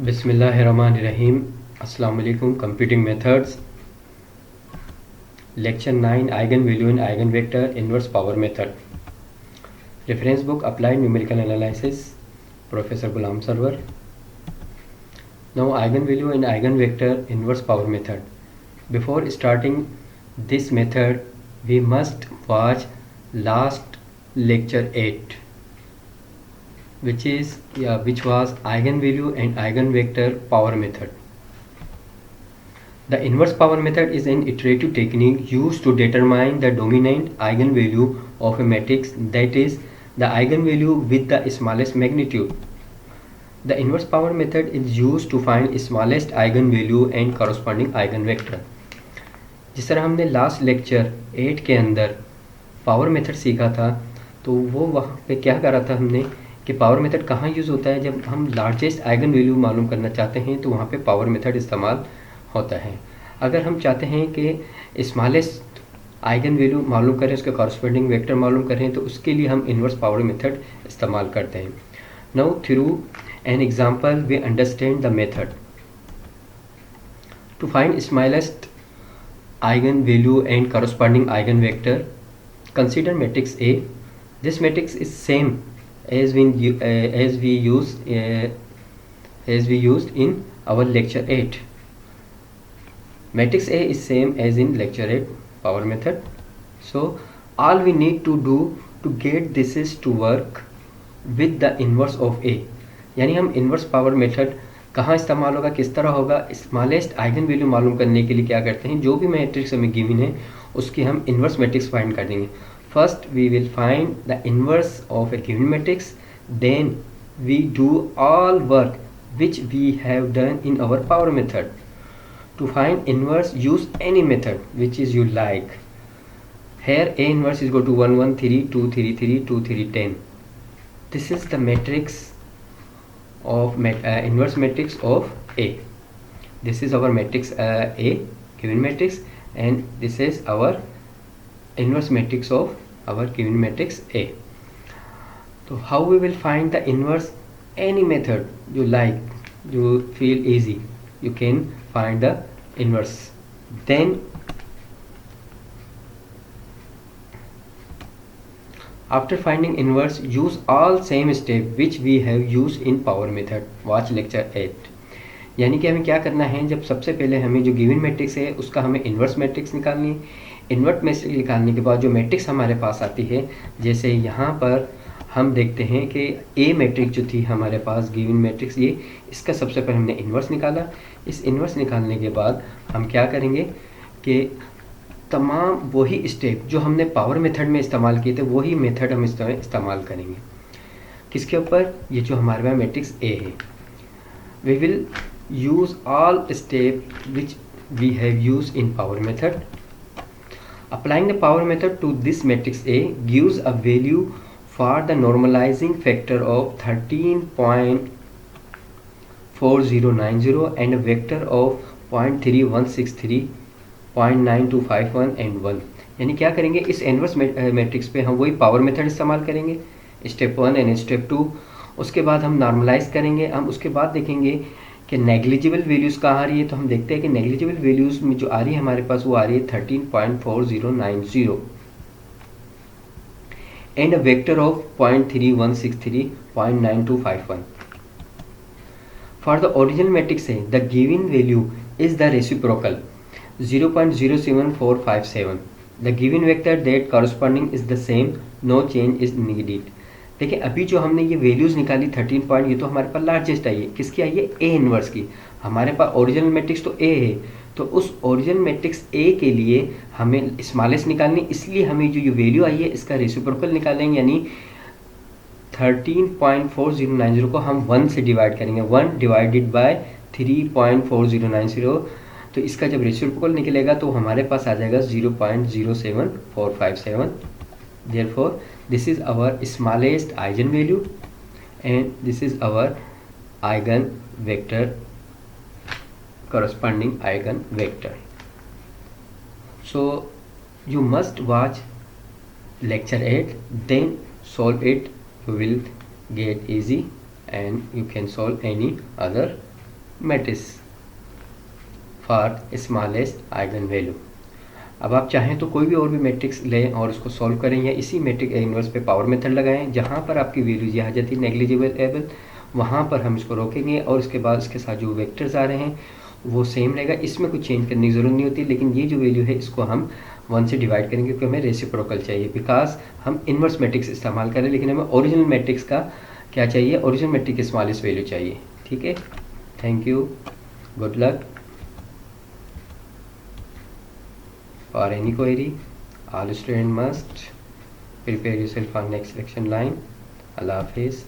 बिस्मिल्लाहिर्रहमानिर्रहीम। अस्सलाम वालेकुम। Computing methods, lecture 9, eigen value and eigen vector, inverse power method. Reference book, applied numerical analysis, professor Ghulam Sarwar. Now eigen value and eigen vector, inverse power method. Before starting this method, we must watch last lecture 8, which was eigenvalue and eigenvector power method. The inverse power method is an iterative technique used to determine the dominant eigenvalue of a matrix, that is, the eigenvalue with the smallest magnitude. The inverse power method is used to find smallest eigenvalue and corresponding eigenvector. जिस तरह हमने last lecture 8 के अंदर power method सीखा था, तो वो वहाँ पे क्या करा था हमने कि पावर मेथड कहाँ यूज़ होता है, जब हम लार्जेस्ट आइगन वैल्यू मालूम करना चाहते हैं तो वहाँ पे पावर मेथड इस्तेमाल होता है. अगर हम चाहते हैं कि स्मॉलेस्ट आइगन वैल्यू मालूम करें, उसके कॉरस्पॉन्डिंग वेक्टर मालूम करें, तो उसके लिए हम इन्वर्स पावर मेथड इस्तेमाल करते हैं. Now through an example we understand the method. To find smallest eigenvalue and corresponding eigenvector, consider matrix A. This matrix is same as we used in our lecture 8. Matrix A is same as in lecture 8 power method. So all we need to do to get this is to work with the inverse of A. यानी हम inverse power method कहाँ इस्तेमाल होगा, किस तरह होगा, smallest eigen value मालूम करने के लिए क्या करते हैं, जो भी मैट्रिक्स हमें गिवन है उसकी हम इन्वर्स मैट्रिक्स फाइंड कर देंगे. First we will find the inverse of a given matrix, then we do all work which we have done in our power method. To find inverse use any method which is you like. Here A inverse is go to 1 1 3 2 3 3 2 3 10. This is the matrix of inverse matrix of A. This is our matrix A, given matrix, and this is our inverse matrix of our given matrix A. So how we will find the inverse? Any method you like, you feel easy, you can find the inverse. Then after finding inverse, use all same step which we have used in power method. Watch lecture 8. यानी कि हमें क्या करना है, जब सबसे पहले हमें जो गिवन मैट्रिक्स है उसका हमें इन्वर्स मैट्रिक्स निकालनी. इन्वर्स मैट्रिक्स निकालने के बाद जो मैट्रिक्स हमारे पास आती है, जैसे यहाँ पर हम देखते हैं कि ए मैट्रिक्स जो थी हमारे पास गिवन मैट्रिक्स, ये इसका सबसे पहले हमने इन्वर्स निकाला. इस इन्वर्स निकालने के बाद हम क्या करेंगे कि तमाम वही स्टेप जो हमने पावर मेथड में इस्तेमाल किए थे वही मेथड हम इस्तेमाल करेंगे. किसके ऊपर? ये जो हमारे पास मैट्रिक्स ए है. We will use all step which we have use in power method. Applying the power method to this matrix A gives a value for the normalizing factor of 13.4090 and a vector of 0.3163, 0.9251 and 1. यानी क्या करेंगे, इस inverse matrix पे हम वही power method इस्तेमाल करेंगे, step 1 and step 2. उसके बाद हम नॉर्मलाइज करेंगे. हम उसके बाद देखेंगे कि नेग्लिजिबल वैल्यूज़ कहाँ आ रही है. तो हम देखते हैं कि नेग्लिजिबल वैल्यूज़ में जो आ रही है हमारे पास वो आ रही है 13.4090 and a vector of 0.3163, 0.9251. For the original matrix है the given value is the reciprocal 0.07457. The given vector that corresponding is the same, no change is needed. देखिए अभी जो हमने ये वैल्यूज़ निकाली 13 पॉइंट, ये तो हमारे पास लार्जेस्ट आई है. किसकी आई है? ए इन्वर्स की. हमारे पास ओरिजिनल मैट्रिक्स तो ए है, तो उस ओरिजिनल मैट्रिक्स ए के लिए हमें स्मॉलेस्ट निकालनी, इसलिए हमें जो ये वैल्यू आई है इसका रेसिप्रोकल निकालेंगे. यानी 13.4090 को हम 1 से डिवाइड करेंगे. 1 डिवाइडेड बाय 3.4090, तो इसका जब रेसिप्रोकल निकलेगा तो हमारे पास आ जाएगा 0.07457. Therefore this is our smallest eigen value and this is our eigen vector, corresponding eigen vector. So you must watch lecture 8, then solve it. You will get easy and you can solve any other matrix for smallest eigen value. अब आप चाहें तो कोई भी और भी matrix लें और उसको सॉल्व करें, या इसी मैट्रिक इन्वर्स पे पावर मेथड लगाएं। जहाँ पर आपकी वैल्यूज यहाँ जाती है नेग्लिजिबल, वहाँ पर हम इसको रोकेंगे और उसके बाद इसके साथ जो वेक्टर्स आ रहे हैं वो सेम रहेगा, इसमें कुछ चेंज करने की ज़रूरत नहीं होती। लेकिन ये जो वैल्यू है इसको हम 1 से डिवाइड करेंगे क्योंकि हमें रेसिप्रोकल चाहिए, बिकॉज हम इन्वर्स मैट्रिक्स इस्तेमाल करें, लेकिन हमें ओरिजिनल मैट्रिक्स का क्या चाहिए, ओरिजिनल मैट्रिक्स की स्मॉलेस्ट वैल्यू चाहिए। ठीक है, thank you, good luck. For any query, all students must prepare yourself for next section line. Allah Hafiz.